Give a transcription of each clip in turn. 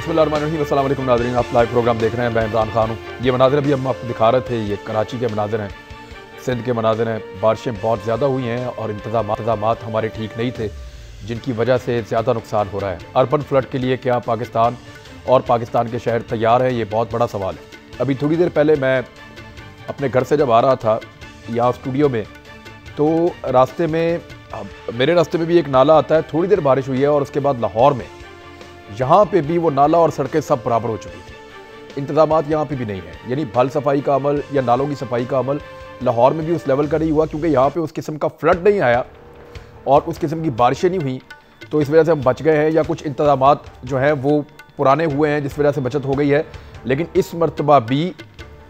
बिस्मिल्लाहिर्रहमानिर्रहीम, अस्सलाम वालेकुम नाज़रीन। आप लाइव प्रोग्राम देख रहे हैं, मैं इमरान खान हूँ। ये मनाज़िर अभी हम आपको दिखा रहे थे, ये कराची के मनाज़िर हैं, सिंध के मनाज़िर हैं। बारिशें बहुत ज़्यादा हुई हैं और इंतज़ामात हमारे ठीक नहीं थे, जिनकी वजह से ज़्यादा नुकसान हो रहा है। अर्बन फ्लड के लिए क्या पाकिस्तान और पाकिस्तान के शहर तैयार हैं, ये बहुत बड़ा सवाल है। अभी थोड़ी देर पहले मैं अपने घर से जब आ रहा था यहाँ स्टूडियो में, तो रास्ते में मेरे रास्ते में भी एक नाला आता है। थोड़ी देर बारिश हुई है और उसके बाद लाहौर में यहाँ पे भी वो नाला और सड़कें सब बराबर हो चुकी थी। इंतज़ामात यहाँ पे भी नहीं है, यानी भल सफाई का अमल या नालों की सफाई का अमल लाहौर में भी उस लेवल का नहीं हुआ, क्योंकि यहाँ पे उस किस्म का फ्लड नहीं आया और उस किस्म की बारिशें नहीं हुई। तो इस वजह से हम बच गए हैं, या कुछ इंतज़ामात जो हैं वो पुराने हुए हैं, जिस वजह से बचत हो गई है। लेकिन इस मरतबा भी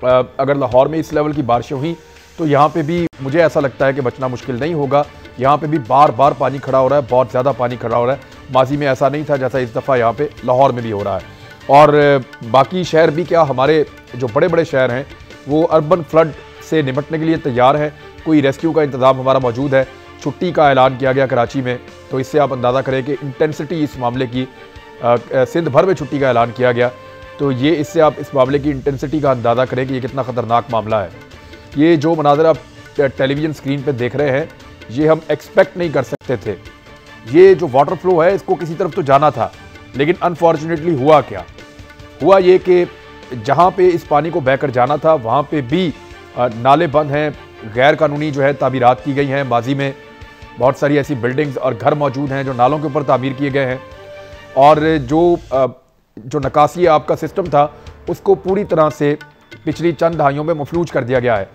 अगर लाहौर में इस लेवल की बारिशें हुई तो यहाँ पे भी मुझे ऐसा लगता है कि बचना मुश्किल नहीं होगा। यहाँ पे भी बार बार पानी खड़ा हो रहा है, बहुत ज़्यादा पानी खड़ा हो रहा है। माजी में ऐसा नहीं था जैसा इस दफ़ा यहाँ पे लाहौर में भी हो रहा है। और बाकी शहर भी क्या, हमारे जो बड़े बड़े शहर हैं वो अर्बन फ्लड से निपटने के लिए तैयार हैं। कोई रेस्क्यू का इंतज़ाम हमारा मौजूद है। छुट्टी का ऐलान किया गया कराची में, तो इससे आप अंदाज़ा करें कि इंटेंसिटी इस मामले की, सिंध भर में छुट्टी का ऐलान किया गया। तो ये इससे आप इस मामले की इंटेंसिटी का अंदाज़ा करें कि ये कितना ख़तरनाक मामला है। ये जो मनाज़र आप टेलीविज़न स्क्रीन पे देख रहे हैं, ये हम एक्सपेक्ट नहीं कर सकते थे। ये जो वाटर फ्लो है इसको किसी तरफ तो जाना था, लेकिन अनफॉर्चुनेटली हुआ क्या, हुआ ये कि जहाँ पे इस पानी को बहकर जाना था वहाँ पे भी नाले बंद हैं, गैर कानूनी जो है तामीरात की गई हैं। माजी में बहुत सारी ऐसी बिल्डिंग्स और घर मौजूद हैं जो नालों के ऊपर तामीर किए गए हैं, और जो निकासी आपका सिस्टम था उसको पूरी तरह से पिछली चंद दहाइयों में मफलूज कर दिया गया है।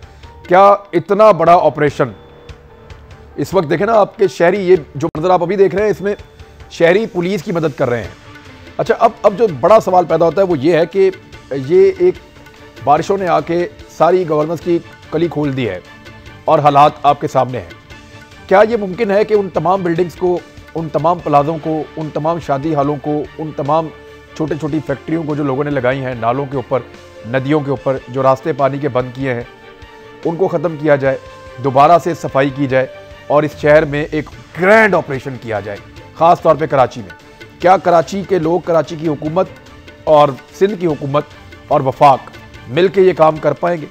क्या इतना बड़ा ऑपरेशन इस वक्त देखें ना, आपके शहरी, ये जो मंजर आप अभी देख रहे हैं इसमें शहरी पुलिस की मदद कर रहे हैं। अच्छा, अब जो बड़ा सवाल पैदा होता है वो ये है कि ये एक बारिशों ने आके सारी गवर्नेंस की कली खोल दी है और हालात आपके सामने हैं। क्या ये मुमकिन है कि उन तमाम बिल्डिंग्स को, उन तमाम प्लाजों को, उन तमाम शादी हालों को, उन तमाम छोटी छोटी फैक्ट्रियों को जो लोगों ने लगाई हैं नालों के ऊपर, नदियों के ऊपर, जो रास्ते पानी के बंद किए हैं, उनको ख़त्म किया जाए, दोबारा से सफाई की जाए और इस शहर में एक ग्रैंड ऑपरेशन किया जाए, ख़ास तौर पे कराची में? क्या कराची के लोग, कराची की हुकूमत और सिंध की हुकूमत और वफाक मिल के ये काम कर पाएंगे?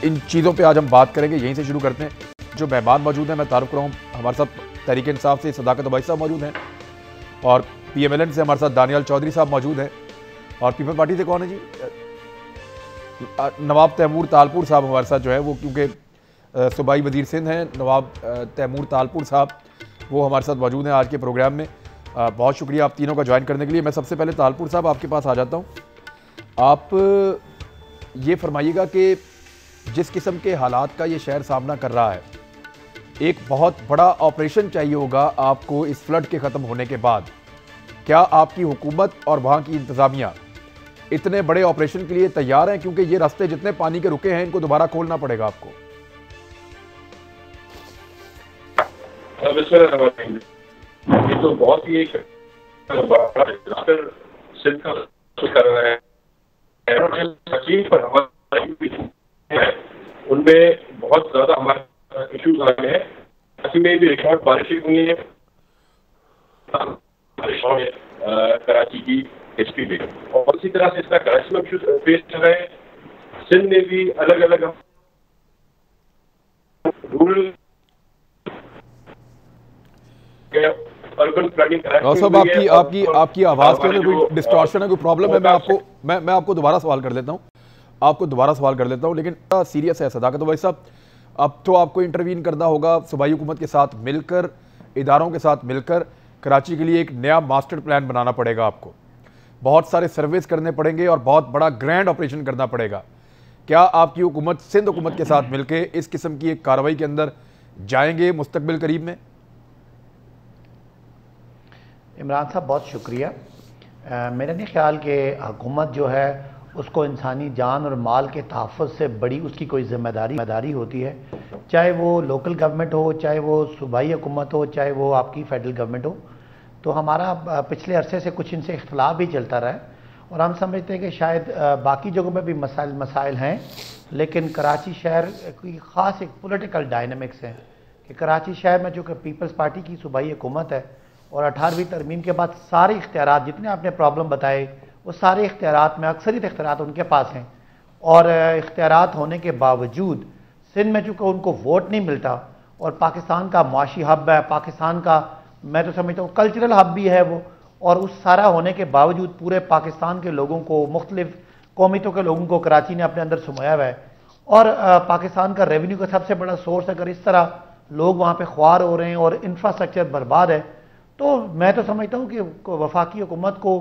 इन चीज़ों पे आज हम बात करेंगे। यहीं से शुरू करते हैं। जो मेहमान मौजूद हैं मैं तारुफ कर रहा हूँ। हमारे साथ तहरीक इंसाफ से सदाकत अबाई साहब मौजूद हैं, और PMLN से हमारे साथ दानियाल चौधरी साहब मौजूद हैं, और पीपल पार्टी से कौन है जी, नवाब तैमूर तालपुर साहब हमारे साथ जो है वो, क्योंकि सूबाई वज़ीर सिंध हैं नवाब तैमूर तालपुर साहब, वो हमारे साथ मौजूद हैं आज के प्रोग्राम में। बहुत शुक्रिया आप तीनों का ज्वाइन करने के लिए। मैं सबसे पहले तालपुर साहब आपके पास आ जाता हूँ। आप ये फरमाइएगा कि जिस किस्म के हालात का ये शहर सामना कर रहा है, एक बहुत बड़ा ऑपरेशन चाहिए होगा आपको इस फ्लड के ख़त्म होने के बाद। क्या आपकी हुकूमत और वहाँ की इंतज़ामिया इतने बड़े ऑपरेशन के लिए तैयार हैं? क्योंकि ये रास्ते जितने पानी के रुके हैं इनको दोबारा खोलना पड़ेगा आपको। ये तो बहुत ही एक सिंध का कर रहे हैं, उनमें बहुत ज्यादा हमारे इश्यूज आ गए हैं। कराची में भी रिकॉर्ड बारिशें हुई हैं कराची की हिस्ट्री में, और इसी तरह से इसका कराची में फेस कर रहे हैं। सिंध में भी अलग अलग रूरल अर्बन प्लानिंग। साहब आपकी आवाज़ के अंदर कोई डिस्टॉर्शन है, कोई प्रॉब्लम है? मैं आपको दोबारा सवाल कर लेता हूँ, लेकिन सीरियस है सदाकत भाई साहब। अब तो आपको इंटरवीन करना होगा सूबाई हुकूमत के साथ मिलकर, इदारों के साथ मिलकर। कराची के लिए एक नया मास्टर प्लान बनाना पड़ेगा आपको, बहुत सारे सर्वेस करने पड़ेंगे और बहुत बड़ा ग्रैंड ऑपरेशन करना पड़ेगा। क्या आपकी हुकूमत सिंध हुकूमत के साथ मिलकर इस किस्म की एक कार्रवाई के अंदर जाएंगे मुस्तकबिल करीब में? इमरान साहब बहुत शुक्रिया। मेरा नहीं ख्याल कि हुकूमत जो है उसको इंसानी जान और माल के तहफ़्फ़ुज़ से बड़ी उसकी कोई जिम्मेदारी होती है, चाहे वो लोकल गवर्नमेंट हो, चाहे वो सूबाई हुकूमत हो, चाहे वो आपकी फेडरल गवर्नमेंट हो। तो हमारा पिछले अरसे से कुछ इनसे इख्तलाफ भी चलता रहा है, और हम समझते हैं कि शायद बाकी जगहों में भी मसाइल हैं, लेकिन कराची शहर की ख़ास एक पॉलिटिकल डायनामिक्स है कि कराची शहर में जो कि पीपल्स पार्टी की सूबाई हुकूमत है, और 18वीं तरमीम के बाद सारे इख्तियारात जितने आपने प्रॉब्लम बताए वो सारे इख्तियारात में अक्सरियत इख्तियारात उनके पास हैं, और इख्तियारात होने के बावजूद सिंध में चूँकि उनको वोट नहीं मिलता, और पाकिस्तान का मुआशी हब है, पाकिस्तान का मैं तो समझता हूँ कल्चरल हब भी है वो, और उस सारा होने के बावजूद पूरे पाकिस्तान के लोगों को, मुख्तलिफ कौमियतों के लोगों को कराची ने अपने अंदर समाया हुआ है, और पाकिस्तान का रेवेन्यू का सबसे बड़ा सोर्स, अगर इस तरह लोग वहाँ पे ख्वार हो रहे हैं और इंफ्रास्ट्रक्चर बर्बाद है, तो मैं तो समझता हूँ कि वफाकी हुकूमत को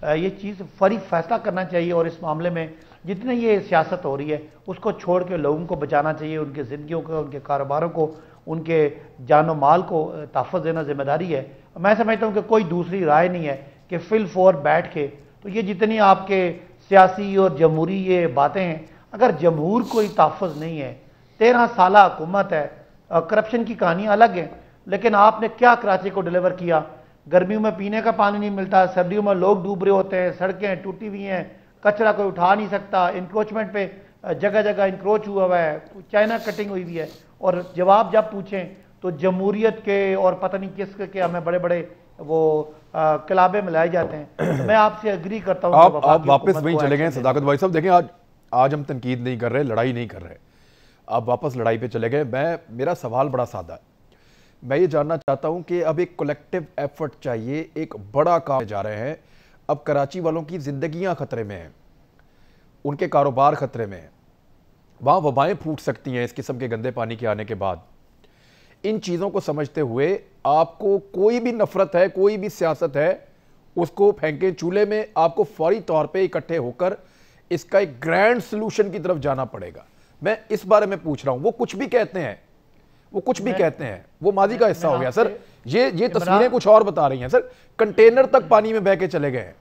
ये चीज़ फौरी फैसला करना चाहिए, और इस मामले में जितने ये सियासत हो रही है उसको छोड़ के लोगों को बचाना चाहिए, उनकी ज़िंदगियों को, उनके कारोबारों को, उनके जान और माल को तहफ़्फ़ुज़ देना जिम्मेदारी है। मैं समझता हूँ कि कोई दूसरी राय नहीं है कि फिल फॉर बैठ के, तो ये जितनी आपके सियासी और जमहूरी ये बातें हैं, अगर जमहूर कोई तहफ़्फ़ुज़ नहीं है, 13 साल हुकूमत है, करप्शन की कहानियाँ अलग हैं, लेकिन आपने क्या कराची को डिलीवर किया? गर्मियों में पीने का पानी नहीं मिलता, सर्दियों में लोग डूब रहे होते हैं, सड़कें टूटी हुई हैं, कचरा कोई उठा नहीं सकता, इंक्रोचमेंट पे जगह जगह इंक्रोच हुआ है, चाइना कटिंग हुई हुई है, और जवाब जब पूछें तो जमहूरियत के और पता नहीं किस के हमें बड़े बड़े वो किलाबे में लाए जाते हैं। मैं आपसे एग्री करता हूँ। आप वापस वहीं चले गए सदाकत भाई साहब। देखें, आज हम तनकीद नहीं कर रहे, लड़ाई नहीं कर रहे, आप वापस लड़ाई पे चले गए। मेरा सवाल बड़ा सादा है, मैं ये जानना चाहता हूं कि अब एक कलेक्टिव एफर्ट चाहिए, एक बड़ा काम जा रहे हैं। अब कराची वालों की जिंदगियां खतरे में हैं, उनके कारोबार खतरे में हैं, वहां वबाएं फूट सकती हैं इस किस्म के गंदे पानी के आने के बाद। इन चीज़ों को समझते हुए आपको कोई भी नफरत है, कोई भी सियासत है, उसको फेंके चूल्हे में। आपको फौरी तौर पे इकट्ठे होकर इसका एक ग्रैंड सोल्यूशन की तरफ जाना पड़ेगा। मैं इस बारे में पूछ रहा हूं। वो कुछ भी कहते हैं, वो कुछ भी कहते हैं, वो माजी का हिस्सा हो गया सर। ये तस्वीरें कुछ और बता रही हैं सर, कंटेनर तक पानी में बह के चले गए हैं।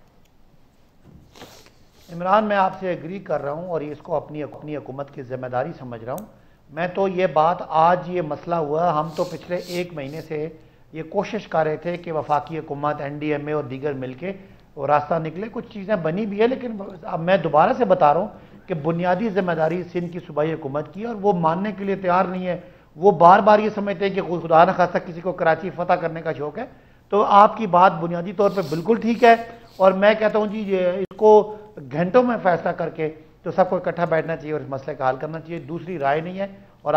इमरान, मैं आपसे एग्री कर रहा हूं और इसको अपनी हुकूमत की जिम्मेदारी समझ रहा हूं। मैं तो ये बात, आज ये मसला हुआ, हम तो पिछले 1 महीने से ये कोशिश कर रहे थे कि वफाकी हुकूमत, NDMA और दीगर मिलके वो रास्ता निकले। कुछ चीज़ें बनी भी है, लेकिन अब मैं दोबारा से बता रहा हूँ कि बुनियादी जिम्मेदारी सिंध की सूबाई हुकूमत की, और वो मानने के लिए तैयार नहीं है। वो बार बार ये समझते हैं कि खुदा न खास्ता किसी को कराची फतह करने का शौक है। तो आपकी बात बुनियादी तौर पर बिल्कुल ठीक है, और मैं कहता हूँ जी इसको घंटों में फैसला करके तो सबको इकट्ठा बैठना चाहिए और इस मसले का हल करना चाहिए। दूसरी राय नहीं है। और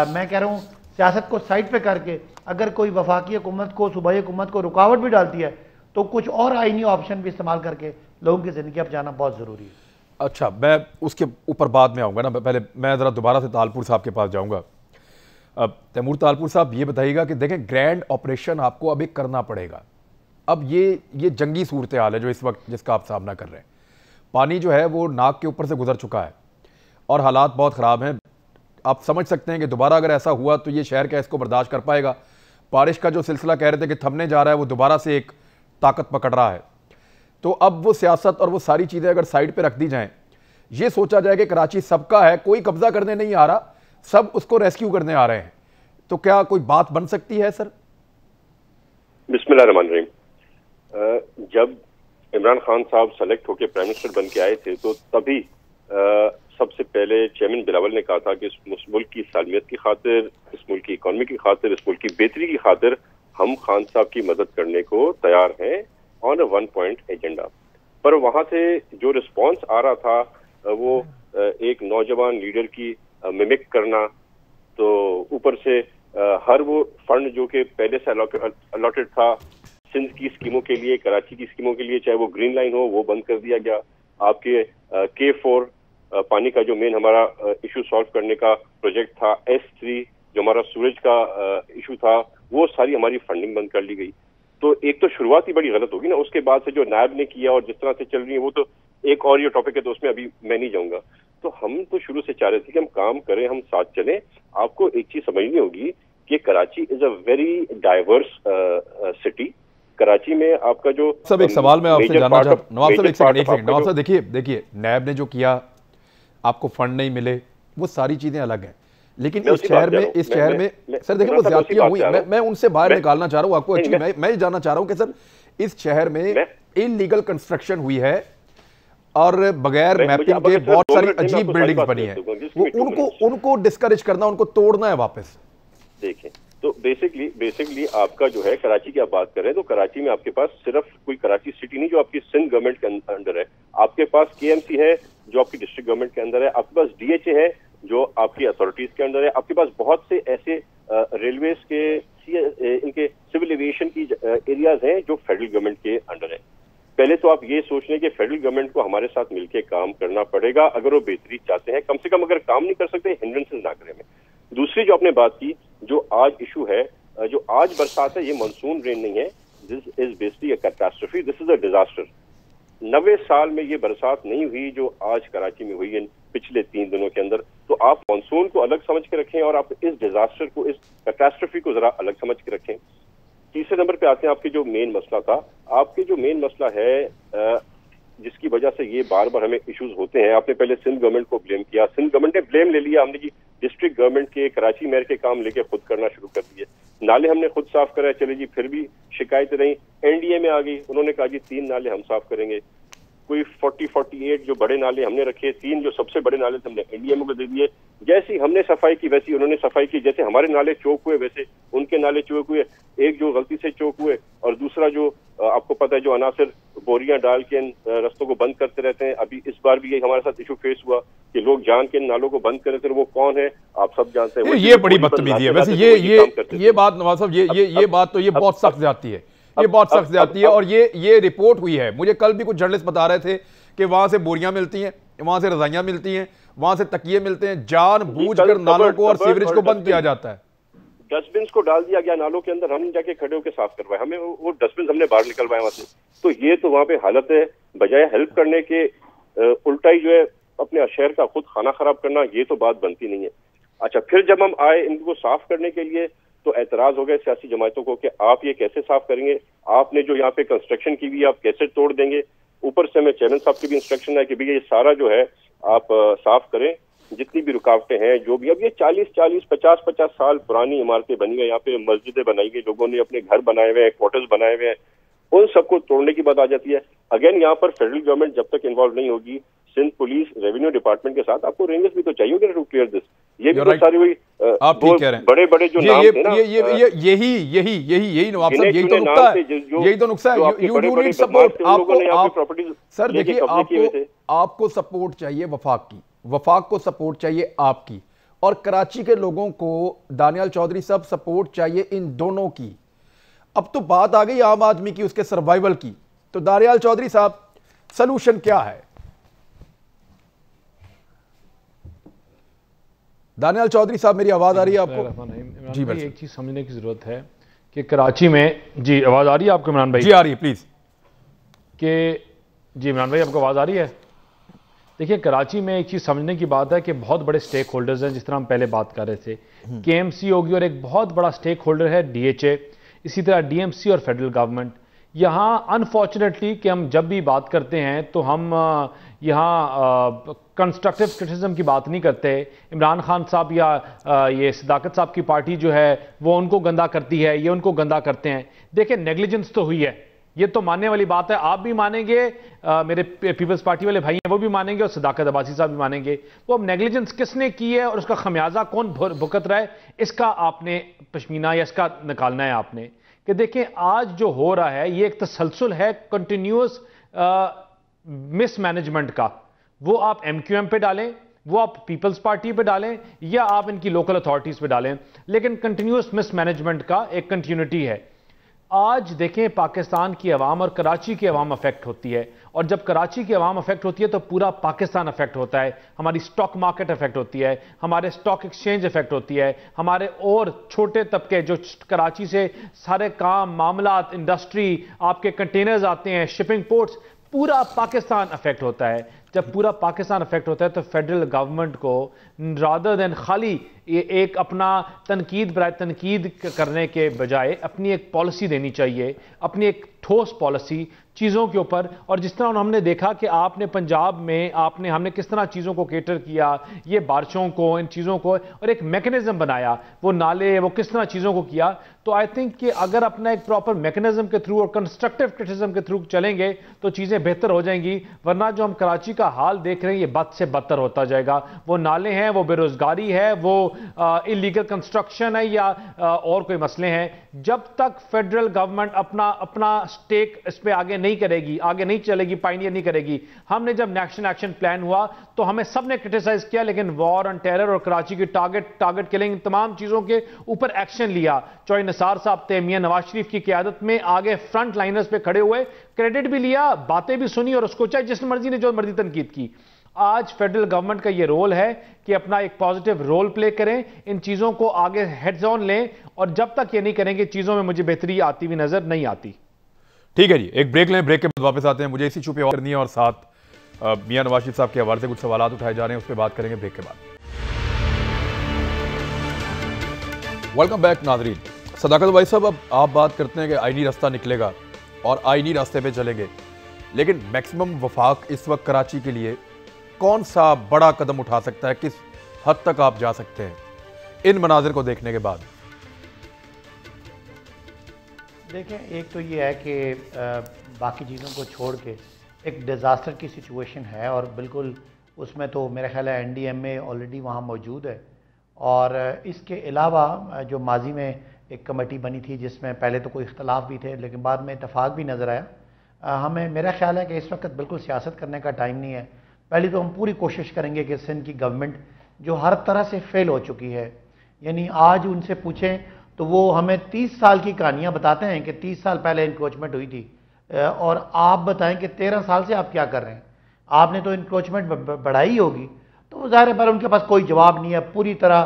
मैं कह रहा हूँ सियासत को साइड पे करके अगर कोई वफाकी हुकूमत को, सूबाई हुकूमत को रुकावट भी डालती है, तो कुछ और आईनी ऑप्शन भी इस्तेमाल करके लोगों की ज़िंदगी अब जाना बहुत ज़रूरी है। अच्छा, मैं उसके ऊपर बाद में आऊँगा ना, पहले मैं ज़रा दोबारा से तालपुर साहब के पास जाऊँगा। अब तैमूर तालपुर साहब ये बताइएगा कि देखें, ग्रैंड ऑपरेशन आपको अब एक करना पड़ेगा। अब ये जंगी सूरत हाल है जो इस वक्त जिसका आप सामना कर रहे हैं। पानी जो है वो नाक के ऊपर से गुजर चुका है और हालात बहुत ख़राब हैं। आप समझ सकते हैं कि दोबारा अगर ऐसा हुआ तो ये शहर क्या इसको बर्दाश्त कर पाएगा। बारिश का जो सिलसिला कह रहे थे कि थमने जा रहा है, वो दोबारा से एक ताकत पकड़ रहा है। तो अब वो सियासत और वो सारी चीज़ें अगर साइड पे रख दी जाएं, ये सोचा जाए कि कराची सबका है, कोई कब्जा करने नहीं आ रहा, सब उसको रेस्क्यू करने आ रहे हैं, तो क्या कोई बात बन सकती है सर? बिस्मिल्लाहिर्रहमानिर्रहीम। जब इमरान खान साहब सेलेक्ट होकर प्राइम मिनिस्टर बन के आए थे तो तभी सबसे पहले चेयरमैन बिलावल ने कहा था कि इस मुल्क की सालमियत की खातिर, इस मुल्क की इकॉनमी की खातिर, इस मुल्क की बेहतरी की खातिर हम खान साहब की मदद करने को तैयार हैं ऑन अ 1 पॉइंट एजेंडा। पर वहां से जो रिस्पॉन्स आ रहा था वो एक नौजवान लीडर की मिमिक करना, तो ऊपर से हर वो फंड जो कि पहले से अलॉटेड था सिंध की स्कीमों के लिए, कराची की स्कीमों के लिए, चाहे वो ग्रीन लाइन हो, वो बंद कर दिया गया। आपके K4 पानी का जो मेन हमारा इशू सॉल्व करने का प्रोजेक्ट था, S3 जो हमारा सूरज का इशू था, वो सारी हमारी फंडिंग बंद कर ली गई। तो एक तो शुरुआत ही बड़ी गलत होगी ना। उसके बाद से जो नायब ने किया और जिस तरह से चल रही है वो तो एक और ये टॉपिक है, तो उसमें अभी मैं नहीं जाऊंगा। तो हम तो शुरू से चाह रहे थे कि हम काम करें, हम साथ चलें। आपको एक चीज समझनी होगी कि Karachi is a very diverse city. Karachi में आपका जो सब एक सवाल मैं आपसे जानना चाहता हूं नवाब साहब, एक सेकंड नवाब साहब, देखिए नैब ने जो किया, आपको फंड नहीं मिले, वो सारी चीजें अलग हैं, लेकिन इस शहर में सर देखिए वो ज्यादतियां हुई। मैं उनसे बाहर निकालना चाह रहा हूं आपको। एक्चुअली मैं ये जानना चाह रहा हूं कि सर इस शहर में इलीगल कंस्ट्रक्शन हुई है और बगैर मैपिंग के बहुत सारी अजीब बिल्डिंग्स बनी है, वो उनको डिस्करेज करना, उनको तोड़ना है वापस। देखिए तो बेसिकली आपका जो है कराची की आप बात कर रहे हैं, तो कराची में आपके पास सिर्फ कोई कराची सिटी नहीं जो आपकी सिंध गवर्नमेंट के अंडर है, आपके पास KMC है जो आपकी डिस्ट्रिक्ट गवर्नमेंट के अंदर है, आपके पास DHA है जो आपकी अथॉरिटीज के अंदर है, आपके पास बहुत से ऐसे रेलवेज के इनके सिविल एविएशन की एरियाज हैं जो फेडरल गवर्नमेंट के अंडर है। पहले तो आप ये सोच लें कि फेडरल गवर्नमेंट को हमारे साथ मिलकर काम करना पड़ेगा अगर वो बेहतरी चाहते हैं, कम से कम अगर काम नहीं कर सकते हिंड्रेंसेस ना करें। दूसरी जो आपने बात की, जो आज इशू है, जो आज बरसात है, ये मानसून रेन नहीं है, this is basically a catastrophe, this is a disaster. 90 साल में ये बरसात नहीं हुई जो आज कराची में हुई इन पिछले 3 दिनों के अंदर। तो आप मानसून को अलग समझ के रखें और आप इस डिजास्टर को, इस कैटास्ट्रोफी को जरा अलग समझ के रखें। तीसरे नंबर पे आते हैं आपके जो मेन मसला था, आपके जो मेन मसला है जिसकी वजह से ये बार बार हमें इश्यूज होते हैं, आपने पहले सिंध गवर्नमेंट को ब्लेम किया, सिंध गवर्नमेंट ने ब्लेम ले लिया, हमने जी डिस्ट्रिक्ट गवर्नमेंट के कराची मेयर के काम लेके खुद करना शुरू कर दिए, नाले हमने खुद साफ कराए, चले जी फिर भी शिकायतें रही, NDA में आ गई, उन्होंने कहा जी 3 नाले हम साफ करेंगे, कोई 48 जो बड़े नाले हमने रखे, 3 जो सबसे बड़े नाले थे हमने NDA को दे दिए, जैसी हमने सफाई की वैसी उन्होंने सफाई की, जैसे हमारे नाले चौक हुए वैसे उनके नाले चौक हुए, एक जो गलती से चौक हुए और दूसरा जो आपको पता है जो अनासर बोरियां डाल के रस्तों को बंद करते रहते हैं। अभी इस बार भी ये हमारे साथ इशू फेस हुआ कि लोग जान के नालों को बंद कर रहे थे, वो कौन है आप सब जानते हैं। ये बड़ी बदतमीजी है वैसे, ये बात नवाज साहब, ये बात तो ये बहुत सख्त जाती है, ये बहुत सख्त जाती है। और ये रिपोर्ट हुई है, मुझे कल भी कुछ जर्नलिस्ट बता रहे थे कि वहां से बोरियां मिलती हैं, वहां से रजाइयां मिलती हैं, वहां से तकिए मिलते हैं, जानबूझकर नालों को और सीवरेज को बंद किया जाता है। डस्टबिन को डाल दिया गया नालों के अंदर, हम जाके खड़े होकर साफ करवाए, हमें वो डस्टबिन हमने बाहर निकलवाए वहां से। तो ये तो वहां पे हालत है, बजाय हेल्प करने के उल्टा ही जो है अपने शहर का खुद खाना खराब करना, ये तो बात बनती नहीं है। अच्छा, फिर जब हम आए इनको साफ करने के लिए तो एतराज हो गए सियासी जमातों को कि आप ये कैसे साफ करेंगे, आपने जो यहाँ पे कंस्ट्रक्शन की हुई आप कैसे तोड़ देंगे। ऊपर से हमें चेयरमैन साहब की भी इंस्ट्रक्शन है कि भैया ये सारा जो है आप साफ करें, जितनी भी रुकावटें हैं जो भी। अब ये 40-40, 50-50 साल पुरानी इमारतें बनी हुई, यहाँ पे मस्जिदें बनाई गई, लोगों ने अपने घर बनाए हुए हैं, क्वार्टर्स बनाए हुए हैं, उन सबको तोड़ने की बात आ जाती है। अगेन यहाँ पर फेडरल गवर्नमेंट जब तक इन्वॉल्व नहीं होगी, सिंध पुलिस रेवेन्यू डिपार्टमेंट के साथ आपको रेंजेस भी तो चाहिए होगी टू क्लियर दिस। ये भी तो सारी हुई आप ठीक कह रहे हैं, बड़े-बड़े जो नाम थे ना, यही नवाब साहब, यही तो नुक्ता है, यही तो नुक्ता है। You do need support. आपको सर देखिए, आपको सपोर्ट चाहिए वफाक की, वफाक को सपोर्ट चाहिए आपकी, और कराची के लोगों को दानियाल चौधरी साहब सपोर्ट चाहिए इन दोनों की। अब तो बात आ गई आम आदमी की, उसके सर्वाइवल की, तो दानियाल चौधरी साहब सलूशन क्या है? दानियाल चौधरी साहब मेरी आवाज आ रही है आपको? जी भाई, एक चीज समझने की जरूरत है कि कराची में, जी आवाज आ रही है आपको इमरान भाई? जी आ रही है, प्लीज। कि जी इमरान भाई आपको आवाज आ रही है? देखिए, कराची में एक चीज समझने की बात है कि बहुत बड़े स्टेक होल्डर्स हैं, जिस तरह हम पहले बात कर रहे थे, KMC होगी और एक बहुत बड़ा स्टेक होल्डर है DHA, इसी तरह DMC और फेडरल गवर्नमेंट। यहाँ अनफॉर्चुनेटली कि हम जब भी बात करते हैं तो हम यहाँ कंस्ट्रक्टिव क्रिटिसिज्म की बात नहीं करते। इमरान खान साहब या ये सदाकत साहब की पार्टी जो है वो उनको गंदा करती है, ये उनको गंदा करते हैं। देखिए, नेग्लिजेंस तो हुई है, ये तो मानने वाली बात है, आप भी मानेंगे, मेरे पीपल्स पार्टी वाले भाई हैं वो भी मानेंगे, और सदाकत अब्बासी साहब भी मानेंगे। वो अब नेग्लिजेंस किसने की है और उसका खमियाजा कौन भुगत रहा है, इसका आपने पश्मीना या इसका निकालना है आपने। कि देखें, आज जो हो रहा है ये एक तसलसल है कंटिन्यूअस मिसमैनेजमेंट का। वो आप MQM पे डालें, वो आप पीपल्स पार्टी पे डालें, या आप इनकी लोकल अथॉरिटीज पे डालें, लेकिन कंटिन्यूअस मिसमैनेजमेंट का एक कंटिन्यूटी है। आज देखें, पाकिस्तान की अवाम और कराची की अवाम अफेक्ट होती है, और जब कराची की अवाम अफेक्ट होती है तो पूरा पाकिस्तान अफेक्ट होता है। हमारी स्टॉक मार्केट अफेक्ट होती है, हमारे स्टॉक एक्सचेंज अफेक्ट होती है, हमारे और छोटे तबके जो कराची से सारे काम, मामलात, इंडस्ट्री, आपके कंटेनर्स आते हैं, शिपिंग पोर्ट्स, पूरा पाकिस्तान अफेक्ट होता है। जब पूरा पाकिस्तान अफेक्ट होता है तो फेडरल गवर्नमेंट को रादर देन खाली एक अपना तनकीद करने के बजाय अपनी एक पॉलिसी देनी चाहिए, अपनी एक ठोस पॉलिसी चीज़ों के ऊपर। और जिस तरह हमने देखा कि आपने पंजाब में हमने किस तरह चीज़ों को केटर किया, ये बारिशों को, इन चीज़ों को, और एक मैकेनिज्म बनाया, वो नाले, वो किस तरह चीज़ों को किया। तो आई थिंक कि अगर अपना एक प्रॉपर मैकेनिज्म के थ्रू और कंस्ट्रक्टिव क्रिटिसिज्म के थ्रू चलेंगे तो चीज़ें बेहतर हो जाएंगी। वरना जो हम कराची का हाल देख रहे हैं, ये बद से बदतर होता जाएगा। वो नाले हैं, वो बेरोजगारी है, वो इलीगल कंस्ट्रक्शन है या और कोई मसले हैं। जब तक फेडरल गवर्नमेंट अपना स्टेक इस पे आगे नहीं करेगी, आगे नहीं चलेगी, पायनियर नहीं करेगी। हमने जब नेशनल एक्शन प्लान हुआ तो हमें सबने क्रिटिसाइज किया, लेकिन वॉर ऑन टेरर और कराची की टारगेट किलिंग, तमाम चीजों के ऊपर एक्शन लिया। चौधरी निसार साहब थे, मियां नवाज शरीफ की क़यादत में आगे फ्रंट लाइनर्स पे खड़े हुए, क्रेडिट भी लिया, बातें भी सुनी और उसको चाहे जिस मर्जी ने जो मर्जी तनकीद की। आज फेडरल गवर्नमेंट का यह रोल है कि अपना एक पॉजिटिव रोल प्ले करें, इन चीजों को आगे हेड्स ऑन लें, और जब तक ये नहीं करेंगे चीजों में मुझे बेहतरी आती हुई नजर नहीं आती। ठीक है जी, एक ब्रेक लें, ब्रेक के बाद वापस आते हैं। मुझे इसी इशू पे और करनी है और साथ मियां नवाज शरीफ साहब के हवाले से कुछ सवाल उठाए जा रहे हैं, उस पर बात करेंगे ब्रेक के बाद। वेलकम बैक नाजरीन। सदाकत भाई साहब, अब आप बात करते हैं कि आईनी रास्ता निकलेगा और आईनी रास्ते पे चलेंगे, लेकिन मैक्सिमम वफाक इस वक्त कराची के लिए कौन सा बड़ा कदम उठा सकता है, किस हद तक आप जा सकते हैं इन मनाजिर को देखने के बाद? देखें, एक तो ये है कि बाकी चीज़ों को छोड़ के एक डिज़ास्टर की सिचुएशन है, और बिल्कुल उसमें तो मेरा ख्याल है NDMA ऑलरेडी वहाँ मौजूद है। और इसके अलावा जो माजी में एक कमेटी बनी थी जिसमें पहले तो कोई इख्तलाफ भी थे लेकिन बाद में इतफाक़ भी नज़र आया। हमें मेरा ख्याल है कि इस वक्त बिल्कुल सियासत करने का टाइम नहीं है। पहले तो हम पूरी कोशिश करेंगे कि सिंध की गवर्नमेंट जो हर तरह से फेल हो चुकी है, यानी आज उनसे पूछें तो वो हमें 30 साल की कहानियाँ बताते हैं कि 30 साल पहले इंक्रोचमेंट हुई थी, और आप बताएं कि 13 साल से आप क्या कर रहे हैं, आपने तो इंक्रोचमेंट बढ़ाई होगी। तो ज़ाहिर पर उनके पास कोई जवाब नहीं है, पूरी तरह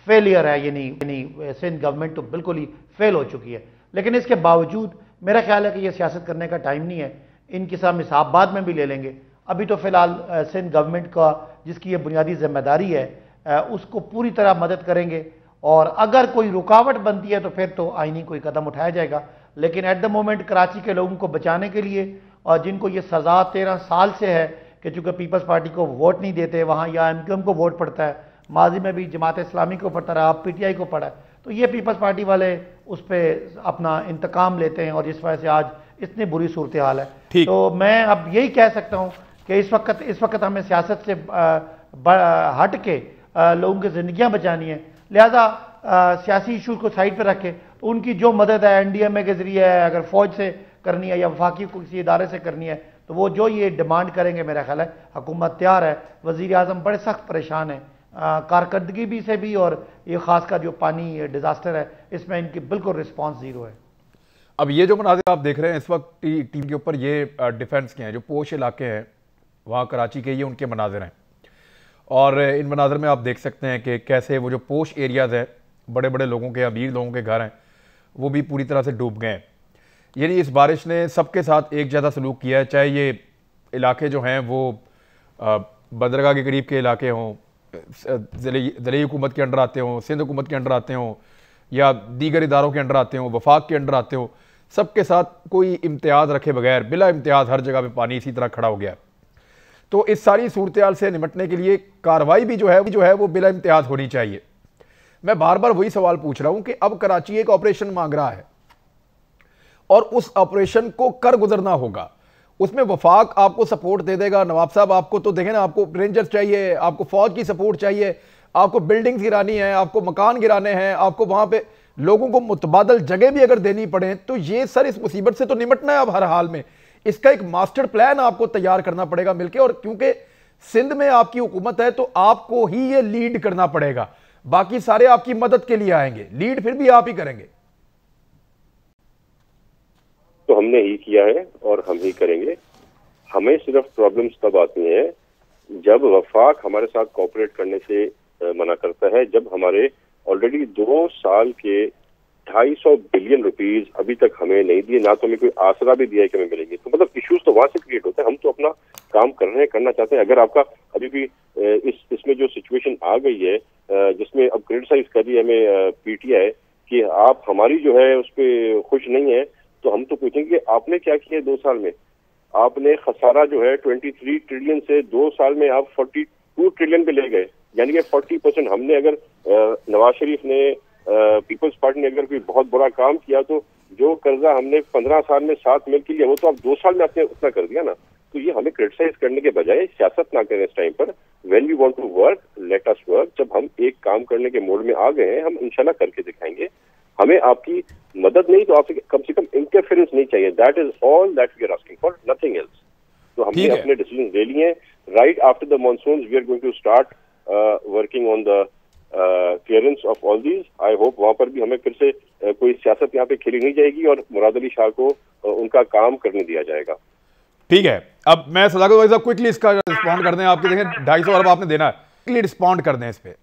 फेलियर है, यानी सिंध गवर्नमेंट तो बिल्कुल ही फेल हो चुकी है। लेकिन इसके बावजूद मेरा ख्याल है कि ये सियासत करने का टाइम नहीं है, इनके साथ हिसाब बाद में भी ले लेंगे। अभी तो फिलहाल सिंध गवर्नमेंट का जिसकी ये बुनियादी जिम्मेदारी है उसको पूरी तरह मदद करेंगे, और अगर कोई रुकावट बनती है तो फिर तो आईनी कोई कदम उठाया जाएगा। लेकिन एट द मोमेंट कराची के लोगों को बचाने के लिए, और जिनको ये सज़ा 13 साल से है कि चूँकि पीपल्स पार्टी को वोट नहीं देते वहाँ, या MQM को वोट पड़ता है, माजी में भी जमात इस्लामी को पड़ता रहा, अब PTI को पड़ा है, तो ये पीपल्स पार्टी वाले उस पर अपना इंतकाम लेते हैं, और जिस वजह से आज इतनी बुरी सूरत हाल है। तो मैं अब यही कह सकता हूँ कि इस वक्त हमें सियासत से हट के लोगों की ज़िंदगियाँ बचानी है। लिहाजा सियासी इशू को साइड पर रखे, उनकी जो मदद है NDMA के ज़रिए है, अगर फ़ौज से करनी है या वफाकी किसी इदारे से करनी है, तो वो जो ये डिमांड करेंगे मेरा ख्याल है हुकूमत तैयार है। वज़ीर आज़म बड़े सख्त परेशान है कारकर्दगी भी से भी, और ये खासकर जो पानी डिज़ास्टर है इसमें इनकी बिल्कुल रिस्पॉन्स ज़ीरो है। अब ये जो मनाजिर आप देख रहे हैं इस वक्त टीवी के ऊपर, ये डिफेंस के हैं, जो पोश इलाके हैं वहाँ कराची के, ये उनके मनाजिर हैं। और इन मनाजिर में आप देख सकते हैं कि कैसे वो जो पोश एरियाज़ हैं, बड़े बड़े लोगों के, अमीर लोगों के घर हैं, वो भी पूरी तरह से डूब गए हैं। यानी इस बारिश ने सबके साथ एक जैसा सलूक किया है, चाहे ये इलाके जो हैं वो बंदरगाह के करीब के इलाके हों, ज़िले हुकूमत के अंडर आते हों, सिंध हुकूमत के अंडर आते हों, या दीगर इदारों के अंडर आते हों, वफाक के अंडर आते हों, सबके साथ कोई इम्तियाज़ रखे बगैर बिला इम्तियाज़ हर जगह पे पानी इसी तरह खड़ा हो गया। तो इस सारी सूरत हाल से निपटने के लिए कार्रवाई भी जो है वो बिला इम्तियाज़ होनी चाहिए। मैं बार बार वही सवाल पूछ रहा हूं कि अब कराची एक ऑपरेशन मांग रहा है और उस ऑपरेशन को कर गुजरना होगा, उसमें वफाक आपको सपोर्ट दे देगा। नवाब साहब, आपको तो देखें ना, आपको रेंजर्स चाहिए, आपको फौज की सपोर्ट चाहिए, आपको बिल्डिंग्स गिरानी है, आपको मकान गिराने हैं, आपको वहां पे लोगों को मुतबादल जगह भी अगर देनी पड़े, तो ये सर इस मुसीबत से तो निपटना है अब हर हाल में। इसका एक मास्टर प्लान आपको तैयार करना पड़ेगा मिलकर, और क्योंकि सिंध में आपकी हुकूमत है तो आपको ही ये लीड करना पड़ेगा, बाकी सारे आपकी मदद के लिए आएंगे, लीड फिर भी आप ही करेंगे। तो हमने ही किया है और हम ही करेंगे। हमें सिर्फ प्रॉब्लम्स तब आती हैं जब वफाक हमारे साथ कोऑपरेट करने से मना करता है, जब हमारे ऑलरेडी 2 साल के 250 बिलियन रुपीस अभी तक हमें नहीं दिए, ना तो हमें कोई आसरा भी दिया है कि हमें मिलेंगे। तो मतलब इश्यूज तो वहां से क्रिएट होते हैं। हम तो अपना काम कर रहे हैं, करना चाहते हैं। अगर आपका अभी भी इसमें जो सिचुएशन आ गई है जिसमें अब क्रिटिसाइज कर रही है हमें PTI कि आप हमारी जो है उस पर खुश नहीं है, तो हम तो पूछेंगे कि आपने क्या किया 2 साल में। आपने खसारा जो है 23 ट्रिलियन से 2 साल में आप 42 ट्रिलियन पे ले गए, यानी कि 40%। हमने अगर नवाज शरीफ ने पीपल्स पार्टी ने अगर कोई बहुत बड़ा काम किया, तो जो कर्जा हमने 15 साल में 7 मिल के लिया, वो तो आप 2 साल में आपने उतना कर दिया ना। तो ये हमें क्रिटिसाइज करने के बजाय सियासत ना करें इस टाइम पर। When we want to work let us work. जब हम एक काम करने के मोड में आ गए हैं, हम इंशाल्लाह करके दिखाएंगे। हमें आपकी मदद नहीं तो आपसे कम इंटरफेरेंस नहीं चाहिए। That is all that we are asking for, nothing else. तो हमने अपने डिसीजन ले लिए हैं। Right after the monsoon we are going to start working on the clearance of all these. I hope वहां पर भी हमें फिर से कोई सियासत यहाँ पे खेली नहीं जाएगी और मुराद अली शाह को उनका काम करने दिया जाएगा। ठीक है, अब मैं सदाकत भाई साहब क्विकली इसका रिस्पॉन्ड कर दें। आपके देखें 250 अरब आपने देना है, क्विकली रिस्पॉन्ड कर दें इस पे।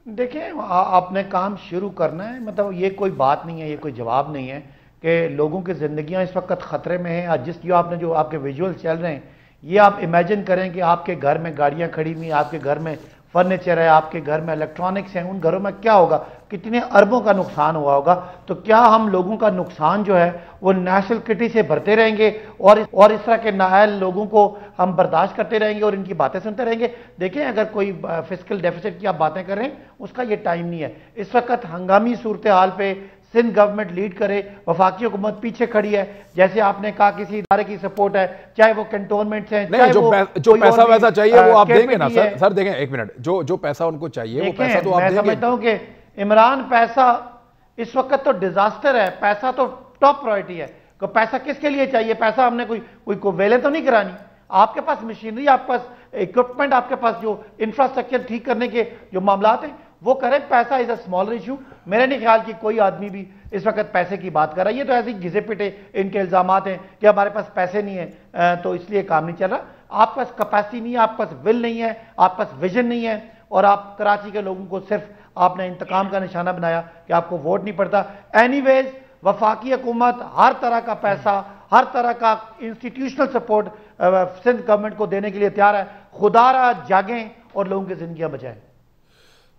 देखिए, आपने काम शुरू करना है, मतलब ये कोई बात नहीं है, ये कोई जवाब नहीं है कि लोगों की जिंदगियां इस वक्त खतरे में हैं। आज जो आपके विजुअल्स चल रहे हैं, ये आप इमेजिन करें कि आपके घर में गाड़ियां खड़ी हुई, आपके घर में फर्नीचर है, आपके घर में इलेक्ट्रॉनिक्स हैं, उन घरों में क्या होगा, कितने अरबों का नुकसान हुआ होगा। तो क्या हम लोगों का नुकसान जो है वो नेशनल किटी से भरते रहेंगे और इस तरह के नाअहल लोगों को हम बर्दाश्त करते रहेंगे और इनकी बातें सुनते रहेंगे? देखें, अगर कोई फिस्कल डेफिसिट की आप बातें कर रहे हैं, उसका ये टाइम नहीं है। इस वक्त हंगामी सूरत हाल पे सिंध गवर्नमेंट लीड करे, वफाकी हुकूमत पीछे खड़ी है। जैसे आपने कहा किसी इदारे की सपोर्ट है, चाहे वो कैंटोनमेंट्स हैं, चाहे जो पैसा वैसा चाहिए वो आप देंगे ना सर देखें, एक मिनट, जो पैसा उनको चाहिए वो पैसा तो आप देंगे। मैं समझता हूं कि इमरान पैसा इस वक्त तो डिजास्टर है, पैसा तो टॉप प्रायोरिटी है। तो पैसा किसके लिए चाहिए? पैसा हमने कोई वेलें तो नहीं करानी। आपके पास मशीनरी, आपके पास इक्विपमेंट, आपके पास जो इंफ्रास्ट्रक्चर ठीक करने के जो मामला हैं वो करें। पैसा इज अ स्मॉलर इशू। मेरे नहीं ख्याल कि कोई आदमी भी इस वक्त पैसे की बात कर रहा है। ये तो ऐसे ही घिसे पिटे इनके इल्जाम हैं कि हमारे पास पैसे नहीं है तो इसलिए काम नहीं चल रहा। आपके पास कैपेसिटी नहीं है, आपके पास विल नहीं है, आपके पास विजन नहीं है, और आप कराची के लोगों को सिर्फ आपने इंतकाम का निशाना बनाया कि आपको वोट नहीं पड़ता। एनीवेज, वफाकी हुकूमत हर तरह का पैसा, हर तरह का इंस्टीट्यूशनल सपोर्ट सिंध गवर्नमेंट को देने के लिए तैयार है। खुदारा जागें और लोगों की जिंदगियां बचाएं।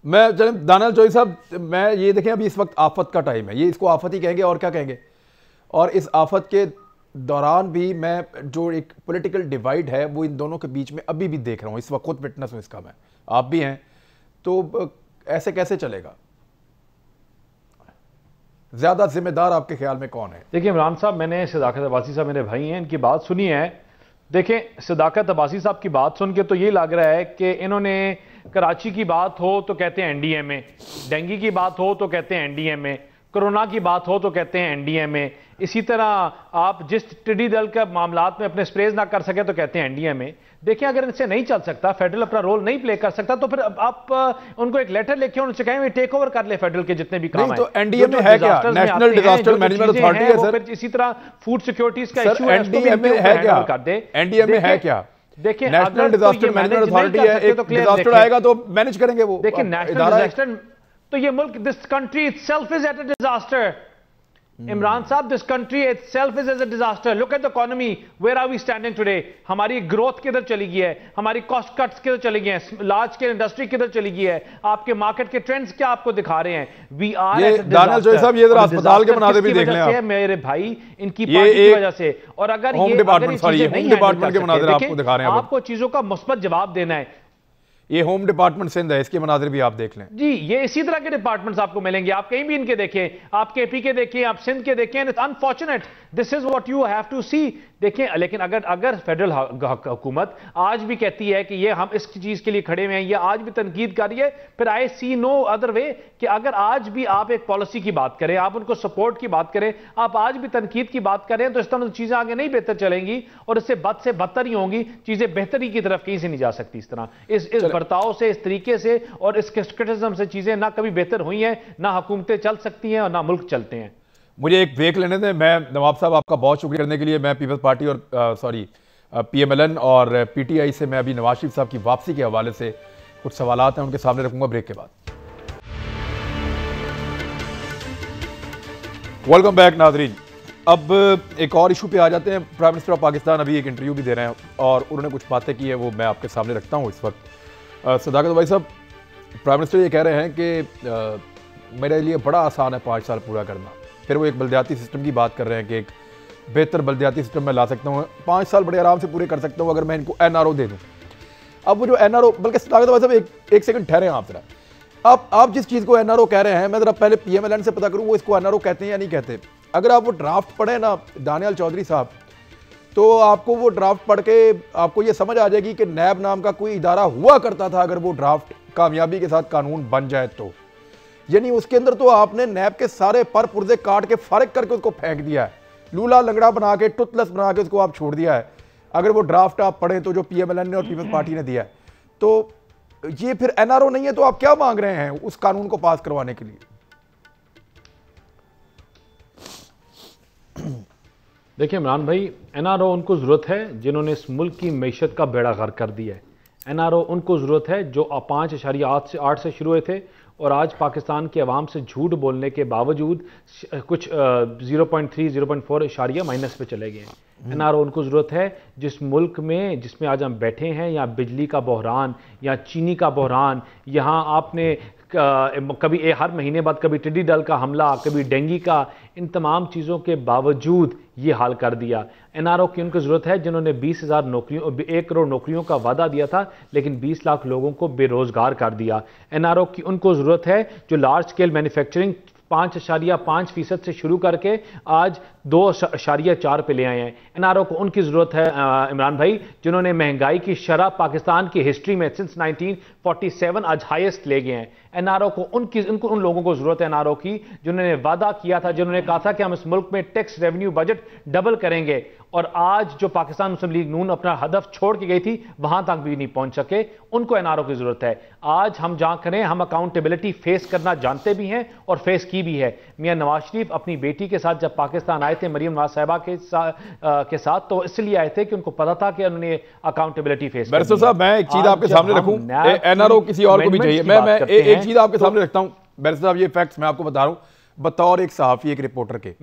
मैं जनाब दानियाल चौधरी साहब, मैं ये देखें अभी इस वक्त आफत का टाइम है, ये इसको आफत ही कहेंगे और क्या कहेंगे। और इस आफत के दौरान भी मैं जो एक पॉलिटिकल डिवाइड है वो इन दोनों के बीच में अभी भी देख रहा हूँ। इस वक्त खुद विटनेस हूँ इसका, मैं, आप भी हैं, तो ऐसे कैसे चलेगा? ज्यादा जिम्मेदार आपके ख्याल में कौन है? देखिए इमरान साहब, मैंने सदाकत अब्बासी साहब मेरे भाई हैं, इनकी बात सुनी है। देखें, सदाकत अब्बासी साहब की बात सुन के तो ये लग रहा है कि इन्होंने कराची की बात हो तो कहते हैं एनडीएमए, डेंगू की बात हो तो कहते हैं एनडीएमए, कोरोना की बात हो तो कहते हैं एनडीएमए, इसी तरह आप जिस टिड्डी दल के मामलात में अपने स्प्रेज ना कर सके तो कहते हैं एनडीएमए। देखिए, अगर इनसे नहीं चल सकता, फेडरल अपना रोल नहीं प्ले कर सकता, तो फिर आप उनको एक लेटर लिखे उनसे कहें टेक ओवर कर ले फेडरल के जितने भी काम है। तो एनडीएमए है क्या? नेशनल डिजास्टर मैनेजमेंट अथॉरिटी है सर। इसी तरह फूड सिक्योरिटीज का इशू है, एनडीएमए है क्या? कर दे। एनडीएमए है क्या? देखिए, नेशनल डिजास्टर मैनेजमेंट अथॉरिटी है, एक डिजास्टर आएगा तो मैनेज करेंगे वो। देखिए, नेशनल डिजास्टर तो ये मुल्क, this country itself is at a disaster. Imran साहब, this country itself is as a disaster. Look at the economy, where are we standing today? हमारी ग्रोथ किधर चली गई है, हमारी कॉस्ट कट्स किधर चली गई हैं, लार्ज स्केल इंडस्ट्री किधर चली गई है, आपके मार्केट के ट्रेंड्स क्या आपको दिखा रहे हैं? We are at a disaster. Daniyal Chaudhary साहब, ये जरा अस्पताल के मुनादे भी देख लें आप मेरे भाई, इनकी पार्टी की वजह से। और अगर होम डिपार्टमेंट के मुनादे आपको दिखा रहे हैं, आपको चीजों का मुस्बत जवाब देना है। ये होम डिपार्टमेंट सिंध है, इसके मनाजिर भी आप देख लें जी। ये इसी तरह के डिपार्टमेंट्स आपको मिलेंगे, आप कहीं भी इनके देखें, आप केपी के देखें, आप सिंध के देखें। It's unfortunate, this is what you have to see. देखें, लेकिन अगर फेडरल हुकूमत आज भी कहती है कि ये हम इस चीज के लिए खड़े हुए हैं, ये आज भी तनकीद कर रही है, फिर आई सी नो अदर वे कि अगर आज भी आप एक पॉलिसी की बात करें, आप उनको सपोर्ट की बात करें, आप आज भी तनकीद की बात करें, तो इस तरह चीजें आगे नहीं बेहतर चलेंगी और इससे बद से बदतर ही होंगी चीजें। बेहतरी की तरफ कहीं से नहीं जा सकती इस तरह, इस बर्ताव से, इस तरीके से और इस क्रिटिसिज्म से चीजें ना कभी बेहतर हुई हैं, ना हुकूमतें चल सकती हैं और ना मुल्क चलते हैं। मुझे एक ब्रेक लेने दें। मैं नवाब साहब आपका बहुत शुक्रिया करने के लिए। मैं पीपल्स पार्टी और पीएमएलएन और पीटीआई से मैं अभी नवाज शरीफ साहब की वापसी के हवाले से कुछ सवालात हैं उनके सामने रखूंगा ब्रेक के बाद। वेलकम बैक नाजरीन। अब एक और इशू पे आ जाते हैं। प्राइम मिनिस्टर ऑफ पाकिस्तान अभी एक इंटरव्यू भी दे रहे हैं और उन्होंने कुछ बातें की है, वो मैं आपके सामने रखता हूँ इस वक्त। सदाकत भाई साहब, प्राइम मिनिस्टर ये कह रहे हैं कि मेरे लिए बड़ा आसान है 5 साल पूरा करना। फिर वो एक बल्दियाती सिस्टम की बात कर रहे हैं कि एक बेहतर बल्दियाती सिस्टम मैं ला सकता हूँ, 5 साल बड़े आराम से पूरे कर सकता हूँ अगर मैं इनको एनआरओ दे दूँ। अब वो जो एनआरओ, बल्कि सदाकत भाई साहब एक सेकंड ठहरे आप जरा। आप जिस चीज़ को एनआरओ कह रहे हैं, मैं जरा पहले पीएमएलएन से पता करूँ वो इसको एनआरओ कहते हैं या नहीं कहते। अगर आप वो ड्राफ्ट पढ़े ना दानियाल चौधरी साहब, तो आपको वो ड्राफ्ट पढ़ के आपको ये समझ आ जाएगी कि नैब नाम का कोई इदारा हुआ करता था अगर वो ड्राफ्ट कामयाबी के साथ कानून बन जाए तो। यानी उसके अंदर तो आपने नैब के सारे पर पुर्जे काट के फारिग करके उसको फेंक दिया है, लूला लंगड़ा बना के, टुथलेस बना के उसको आप छोड़ दिया है। अगर वो ड्राफ्ट आप पढ़ें तो जो पीएमएलएन ने और पीपल्स पार्टी ने दिया है, तो ये फिर एनआरओ नहीं है, तो आप क्या मांग रहे हैं उस कानून को पास करवाने के लिए? देखिए इमरान भाई, एनआरओ उनको ज़रूरत है जिन्होंने इस मुल्क की मैशत का बेड़ा गर्क कर दिया है। एनआरओ उनको ज़रूरत है जो 5.8 से शुरू हुए थे और आज पाकिस्तान के अवाम से झूठ बोलने के बावजूद कुछ 0.3 0.4 इशारिया माइनस पे चले गए हैं। एनआरओ उनको ज़रूरत है जिस मुल्क में जिसमें आज हम बैठे हैं, यहाँ बिजली का बहरान, यहाँ चीनी का बहरान, यहाँ आपने कभी हर महीने बाद कभी टिड्डी दल का हमला, कभी डेंगू का, इन तमाम चीज़ों के बावजूद ये हाल कर दिया। एनआरओ की उनको ज़रूरत है जिन्होंने 20,000 नौकरियों 1 करोड़ नौकरियों का वादा दिया था लेकिन 20 लाख लोगों को बेरोज़गार कर दिया। एनआरओ की उनको ज़रूरत है जो लार्ज स्केल मैन्युफैक्चरिंग 5.5% से शुरू करके आज 2.4 पे ले आए हैं। एनआरओ को उनकी ज़रूरत है इमरान भाई जिन्होंने महंगाई की शरह पाकिस्तान की हिस्ट्री में सिंस 1947 आज हाईएस्ट ले गए हैं। एनआरओ को उन लोगों को ज़रूरत है एनआरओ की जिन्होंने वादा किया था, जिन्होंने कहा था कि हम इस मुल्क में टैक्स रेवेन्यू बजट डबल करेंगे, और आज जो पाकिस्तान मुस्लिम लीग नून अपना हदफ छोड़ के गई थी वहां तक भी नहीं पहुंच सके। उनको एनआरओ की जरूरत है। आज हम जहां करें, हम अकाउंटेबिलिटी फेस करना जानते भी हैं और फेस की भी है। मियां नवाज शरीफ अपनी बेटी के साथ जब पाकिस्तान आए थे, मरियम नवाज साहिबा के साथ, तो इसलिए आए थे कि उनको पता था कि उन्होंने अकाउंटेबिलिटी फेस। बैरिस्टर साहब, मैं एक चीज आपके सामने रखूं, एनआरओ किसी और को भी चाहिए, मैं एक चीज आपके सामने रखता हूं। बैरिस्टर साहब, ये फैक्ट्स मैं आपको बता रहा हूं बतौर एक सहाफी, एक रिपोर्टर के,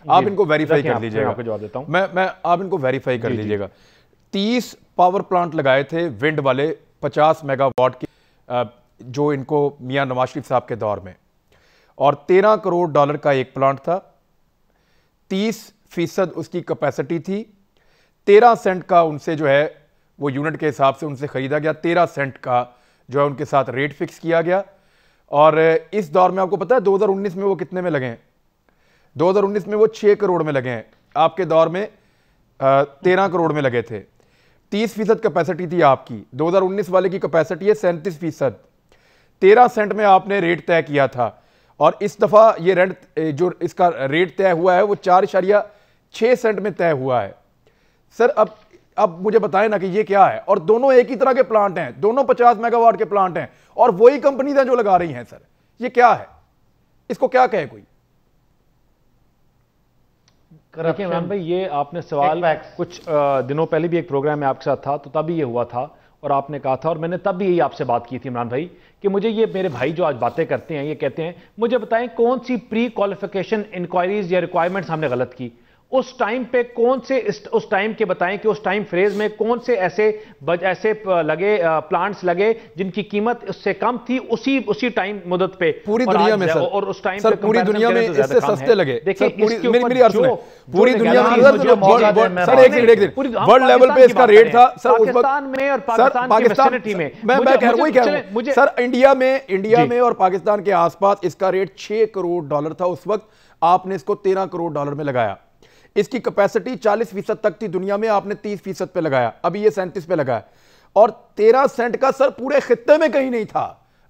आप इनको वेरीफाई कर लीजिएगा। जवाब देता हूं मैं आप इनको वेरीफाई कर लीजिएगा। 30 पावर प्लांट लगाए थे विंड वाले 50 मेगावाट की, जो इनको मियां नवाज शरीफ साहब के दौर में, और 13 करोड़ डॉलर का एक प्लांट था, 30% उसकी कैपेसिटी थी, 13 सेंट का उनसे जो है वो यूनिट के हिसाब से उनसे खरीदा गया, 13 सेंट का जो है उनके साथ रेट फिक्स किया गया। और इस दौर में आपको पता है 2019 में वो कितने में लगे हैं? 2019 में वो 6 करोड़ में लगे हैं। आपके दौर में 13 करोड़ में लगे थे। 30% कैपेसिटी थी आपकी, 2019 वाले की कैपेसिटी है 37%। 13 सेंट में आपने रेट तय किया था, और इस दफा ये रेट जो इसका रेट तय हुआ है वो 4.6 सेंट में तय हुआ है। सर अब मुझे बताएं ना कि ये क्या है। और दोनों एक ही तरह के प्लांट हैं, दोनों 50 मेगावाट के प्लांट हैं, और वही कंपनीज हैं जो लगा रही हैं। सर ये क्या है? इसको क्या कहे कोई? देखिए इमरान भाई, ये आपने सवाल कुछ दिनों पहले भी एक प्रोग्राम में आपके साथ था, तो तभी ये हुआ था और आपने कहा था, और मैंने तब भी यही आपसे बात की थी इमरान भाई, कि मुझे ये मेरे भाई जो आज बातें करते हैं, ये कहते हैं मुझे बताएं कौन सी प्री क्वालिफिकेशन इंक्वायरीज या रिक्वायरमेंट्स हमने गलत की उस टाइम पे, कौन से उस टाइम के बताएं कि उस टाइम फ्रेज में कौन से ऐसे लगे प्लांट्स लगे जिनकी कीमत उससे कम थी उसी टाइम मुद्दत पे पूरी दुनिया में। सर और उस टाइम सर पूरी दुनिया में इससे सस्ते लगे। देखिए मेरी अर्ज सुनें, पूरी दुनिया में सर एक वर्ल्ड लेवल पे इसका रेट था सर, पाकिस्तान में और पाकिस्तान की में, मैं कह रहा हूं सर, इंडिया में और पाकिस्तान के आसपास इसका रेट 6 करोड़ डॉलर था उस वक्त। आपने इसको 13 करोड़ डॉलर में लगाया। इसकी कैपेसिटी 40% तक थी दुनिया में, आपने 30% पे लगाया, अभी ये 37 पे लगाया। और 13 सेंट का सर पूरे खित्ते में कहीं नहीं था,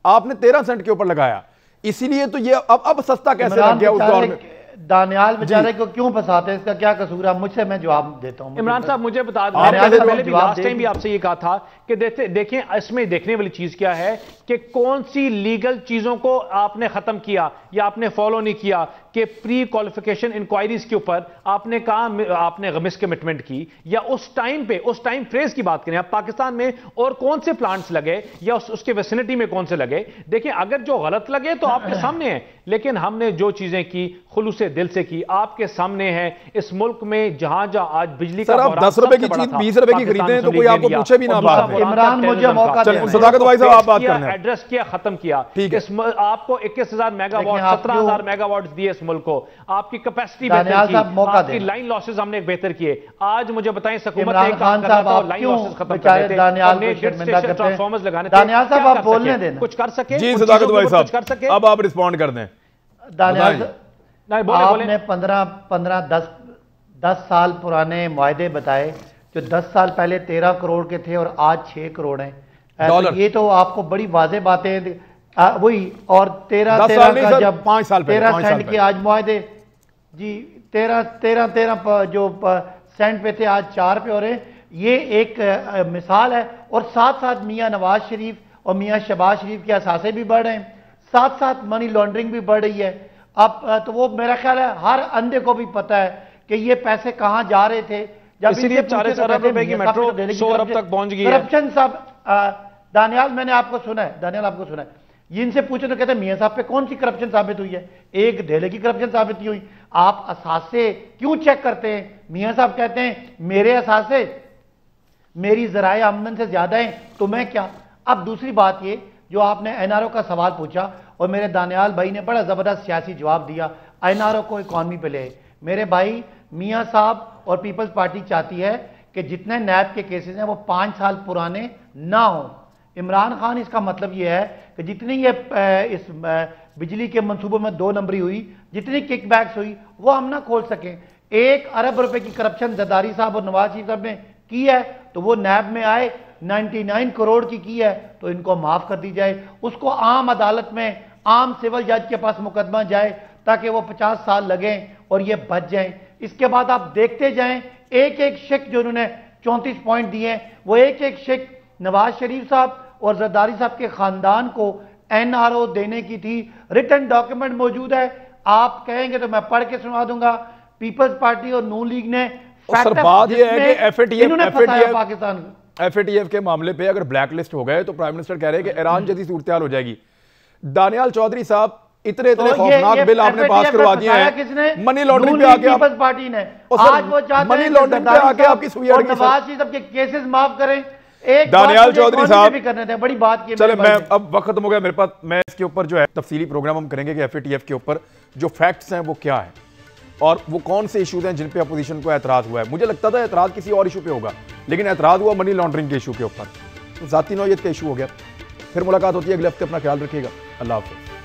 आपने 13 सेंट के ऊपर लगाया। इसीलिए तो ये अब सस्ता कैसे लग गया उस दौर में? दानियाल बेचारे को क्यों फंसाते हैं? इसका क्या कसूर है? मुझसे मैं जवाब देता हूं। इमरान साहब मुझे बता दें, पहले भी लास्ट टाइम भी आपसे ये कहा था कि देखें इसमें देखने वाली चीज क्या है कि कौन सी लीगल चीजों को आपने खत्म किया या आपने फॉलो नहीं किया, कि प्री क्वालिफिकेशन इंक्वायरीज के ऊपर आपने कहा आपने मिस कमिटमेंट की, या उस टाइम फ्रेज की बात करें आप पाकिस्तान में और कौन से प्लांट्स लगे या उसके विसिनिटी में कौन से लगे। देखिए अगर जो गलत लगे तो आपके सामने है, लेकिन हमने जो चीजें की खुलूस दिल से की, आपके सामने है। इस मुल्क में जहां आज बिजली का, आप 10 रुपए की चीज 20 रुपए की खरीदते हैं तो कोई आपको पूछे भी ना बात। इमरान मुझे मौका दें, सदाकत भाई साहब आप बात करना है। एड्रेस किया, खत्म किया। आपको 21,000 मेगावाट 17,000 मेगावाट दिए इस मुल्क को, आपकी कैपेसिटी बेहतर की, आपकी लाइन लॉसेस हमने बेहतर किए। आज मुझे बताएं हुकूमत ने काम कर रहा था, लाइन लॉसेस खत्म कर देते, ट्रांसफार्मर्स लगाने थे। दानियाल साहब आप बोलने देना, कुछ कर सके? जी सदाकत भाई साहब अब आप रिस्पॉन्ड कर दें। दानियाल आपने 15 10 10 साल पुराने मुआहदे बताए जो 10 साल पहले 13 करोड़ के थे और आज 6 करोड़ हैं। तो ये तो आपको बड़ी वाज़ेह बातें वही। और 13 का जब 5 साल 13 सेंट के आज मुआहदे जी 13 जो सेंट पे थे आज 4 पे हो रहे हैं। ये एक मिसाल है। और साथ साथ मियाँ नवाज शरीफ और मियाँ शहबाज शरीफ के असासे भी बढ़ रहे हैं, साथ साथ मनी लॉन्ड्रिंग भी बढ़ रही है। अब तो वो मेरा ख्याल है हर अंधे को भी पता है कि ये पैसे कहाँ जा रहे थे। जब इसीलिए 4 अरब रुपए की मेट्रो 100 अरब तक पहुंच गई है। करप्शन साहब दानियाल मैंने आपको सुना है, दानियाल आपको सुना है, इनसे पूछे तो कहते हैं मियाँ साहब पे कौन सी करप्शन साबित हुई है? एक ढेले की करप्शन साबित नहीं हुई। आप असासे क्यों चेक करते हैं? मियाँ साहब कहते हैं मेरे असासे मेरी ज़राए आमदन से ज्यादा हैं तो मैं क्या। अब दूसरी बात ये जो आपने एनआरओ का सवाल पूछा और मेरे दानियाल भाई ने बड़ा जबरदस्त सियासी जवाब दिया, एनआरओ को इकॉनमी पे ले। मेरे भाई मियाँ साहब और पीपल्स पार्टी चाहती है कि जितने नैब के केसेस हैं वो 5 साल पुराने ना हो। इमरान खान इसका मतलब ये है कि जितनी ये इस बिजली के मंसूबों में 2 नंबरी हुई, जितनी किकबैक्स हुई वो हम ना खोल सकें। 1 अरब रुपए की करप्शन जरदारी साहब और नवाज शरीफ साहब ने की है तो वो नैब में आए 99 करोड़ की है तो इनको माफ कर दी जाए। उसको आम अदालत में आम सिविल जज के पास मुकदमा जाए ताकि वो 50 साल लगें और ये बच जाएं। इसके बाद आप देखते जाएं एक एक शिक जो उन्होंने 34 पॉइंट दिए हैं वो एक एक शिक नवाज शरीफ साहब और जरदारी साहब के खानदान को एनआरओ देने की थी। रिटन डॉक्यूमेंट मौजूद है, आप कहेंगे तो मैं पढ़ के सुना दूंगा। पीपल्स पार्टी और नून लीग ने बात यह है कि पाकिस्तान के मामले पे अगर ब्लैक लिस्ट हो गए तो प्राइम मिनिस्टर कह रहे हैं कि ईरान जैसी सूरत हाल हो जाएगी। दानियाल चौधरी साहब इतने खौफनाक बिल आपने पास करवा दिए हैं, मनी लॉन्ड्रिंग पे आके पीपल्स पार्टी ने आज वो चाहते हैं मनी लॉन्ड्रिंग पे आके आपकी सुइयां नवाज शरीफ के केसेस माफ करें। एक दानियाल चौधरी साहब भी करने थे, बड़ी बात की। चले मैं अब वक्त खत्म हो गया मेरे पास, मैं इसके ऊपर जो है तफसीली प्रोग्राम हम करेंगे कि एफएटीएफ के ऊपर जो फैक्ट्स हैं वो क्या है और वो कौन से इशूज हैं जिन पे अपोजिशन को एतराज हुआ है। मुझे लगता था एतराज किसी और इशू पे होगा लेकिन एतराज हुआ मनी लॉन्ड्रिंग के इशू के ऊपर, तो जाती नौयत का इशू हो गया। फिर मुलाकात होती है अगले हफ्ते, अपना ख्याल रखिएगा, अल्लाह हाफ़िज़।